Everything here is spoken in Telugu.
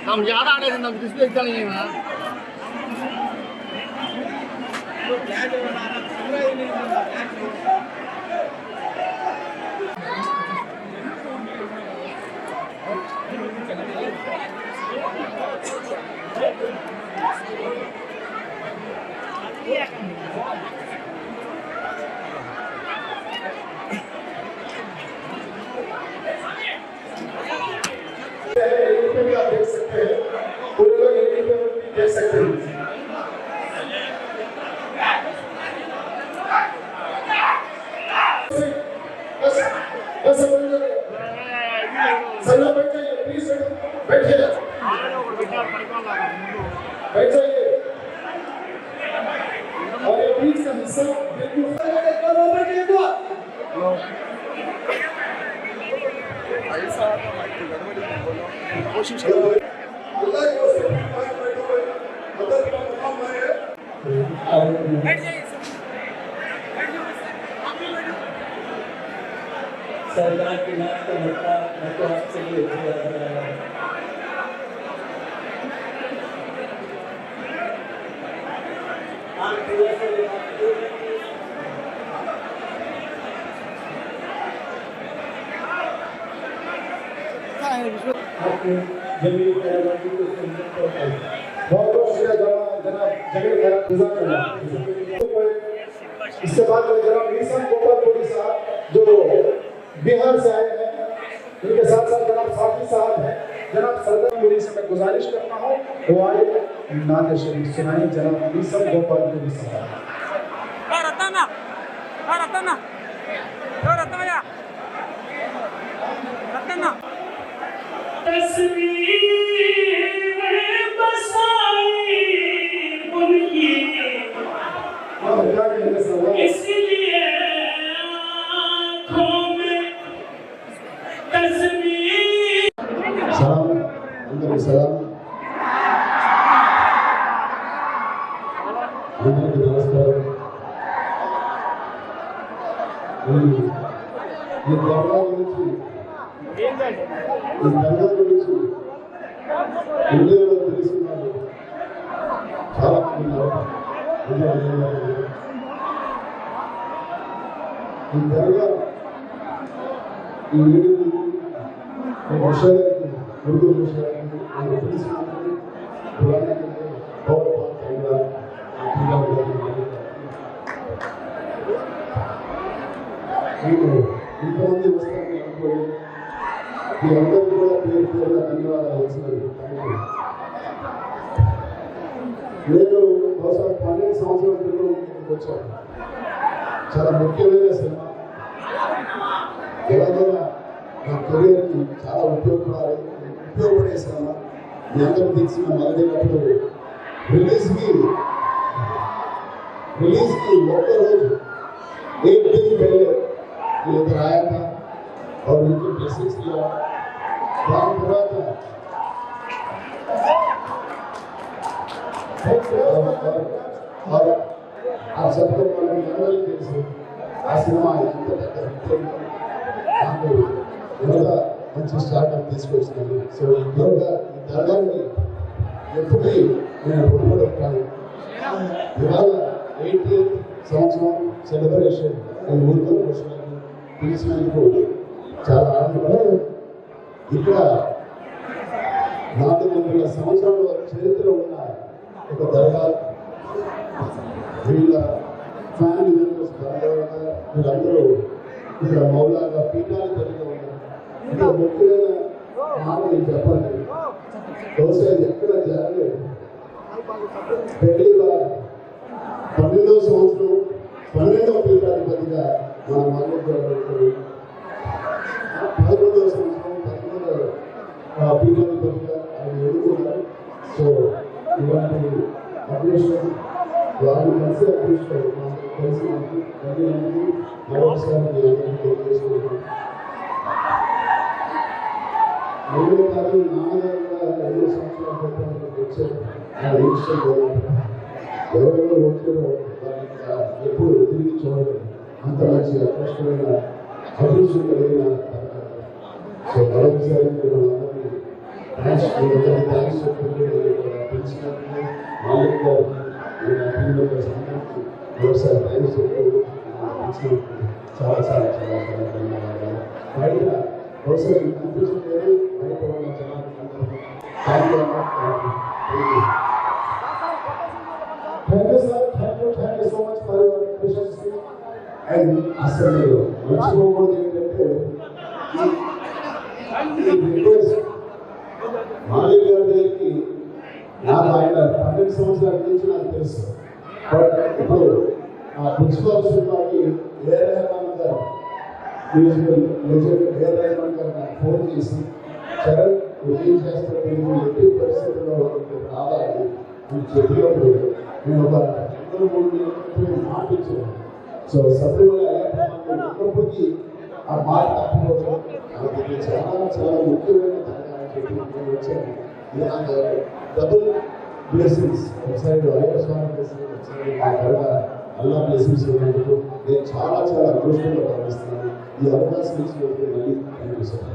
हम ज्यादा आने से डिस्प्ले इतना नहीं है भी आप देख सकते हैं, पूरे लोग एडी पे देख सकते हैं। बस सल्ला बैठ जाइए, प्लीज बैठिए, बैठ जाइए। और ये बीच का हिस्सा बिल्कुल कोशिश करो। सरकार की नाम का मुद्दा मैं तो आपसे लिए हुआ है। आप पूरा से आपके जमीन खैराबादी को संबंधित करता है। बहुत शुक्रिया जनाब जमील खैरात करना। इसके बाद जनाब नीसम गोपालपुरी साहब जो बिहार से आए हैं, उनके साथ साथ जनाब साथी साहब हैं, जनाब सरदार मुरी से मैं गुजारिश करता हूँ वो आए नात शरीफ सुनाए जनाब नीसम गोपालपुरी साहब। रतना रतना रतना रतना तस्वीर बसाई उनकी इसलिए आँखों में तस्वीर। सलाम अंदर सलाम अंदर नमस्कार। ये दरगाह गुరించి ఇండియాలో తెలుసుకున్నారు చాలా మంది ఈ దర్గా ఈ విషయానికి ఉర్దూ విషయానికి తెలుసుకున్నది పురాణానికి గౌరవంగా ఇంతమంది వస్తారు అనుకోండి మీ అందరూ కూడా పేరు పేరున ధన్యవాదాలు వచ్చినది. నేను బహుశా 12 సంవత్సరాల క్రితం వచ్చాను. చాలా ముఖ్యమైన సినిమా, ఎలాగైనా నా కెరీర్కి చాలా ఉపయోగపడే సినిమా. మీ అందరూ తెలిసిన మొదలైనప్పుడు రిలీజ్కి ఒక్కరోజు 1 दिन पहले ये इधर आया था और उनकी ब्लेसिंग्स लिया। दान करा था और आप सबको मालूम తెలుసు ఆ సినిమా ఎంత పెద్ద హిట్ నాకు యోగా మంచి స్టార్ట్అప్ తీసుకొచ్చినాను. సో ఈ దర్గాని ఎప్పుడు నేను ఒప్పుకోవడం ఇవాళ 80th సంవత్సరం సెలబ్రేషన్ ఈ ఊరిలో పిలిచినందుకు చాలా ఆనందపడి ఇక్కడ 400 సంవత్సరాల చరిత్ర ఉన్న ఒక దర్గా వీళ్ళ ఫ్యామిలీ మెంబర్స్ వీళ్ళందరూ ఇక్కడ మౌలాగా పీఠాలు కలిగి ఉన్నారు. ఇంకా ముఖ్యమైన మాట నేను చెప్పాలి, బహుశా ఎక్కడ జరగలేదు. పెళ్లిగా 12వ సంవత్సరం 12వ పీఠాధిపతిగా మన మానవుడు 11వ సంవత్సరం 11వ పీఠాధిపతిగా ఆయన ఎన్నుకున్నారు. సో ఇలాంటి అదృష్టం వారిని కలిసి అదృష్టం కలిసి మరొకసారి తెలియజేసుకుంటున్నాను. అవును కాదు నాన్నగారు కూడా 5 సంవత్సరాల క్రితం వచ్చారు. ఆ రిజిస్టర్ ఎవరెవరు వచ్చారో ఎప్పుడు తిరిగి చూడలేదు. అంత మంచి అదృష్టమైన అదృష్టం కలిగిన సో మరొకసారి మనందరినీ థ్యాంక్స్ చెప్తున్నారు. మాలిక్ గారికి టీం మెంబర్స్ అందరికీ మరొకసారి థ్యాంక్స్ చెప్తూ చాలా చాలా చాలా చాలా ధన్యవాదాలు. బయట బహుశా కనిపించలేదు, బయట ఉన్న జనానికి అందరికీ thank you sir. Thank you so much for your efficiency. And అసలు మీరు మర్చిపోకూడదు ఏంటంటే ఈ రిక్వెస్ట్ మాలిక్ గారి దగ్గరికి నాకు ఆయన 12 సంవత్సరాల నుంచి నాకు తెలుసు. బట్ ఇప్పుడు ఆ ప్రిన్సిపల్ సినిమాకి ఏ రెహమాన్ గారు మ్యూజికల్ లెజెండ్ ఏ రెహమాన్ గారు నాకు ఫోన్ చేసి చరణ్ ఏం చేస్తారు ఎట్టి పరిస్థితుల్లో రావాలి అని చెప్పినప్పుడు నేను ఒక 2-3 నెలలు మాట ఇచ్చాను. సో సభ్యులు ఉన్నప్పటికీ ఆ మాట తప్పకూడదు. అది చాలా చాలా ముఖ్యమైన చెప్పి నేను వచ్చాను. నాకు డబుల్ బ్లెస్సింగ్స్, ఒకసారి అయ్యస్వామి బ్లెస్సింగ్, ఒకసారి నా కళ్ళ అల్లా బ్లెస్సింగ్స్ ఉన్నందుకు నేను చాలా చాలా అదృష్టంగా భావిస్తున్నాను. ఈ అవకాశం ఇచ్చినందుకు మళ్ళీ థ్యాంక్ యూ సార్.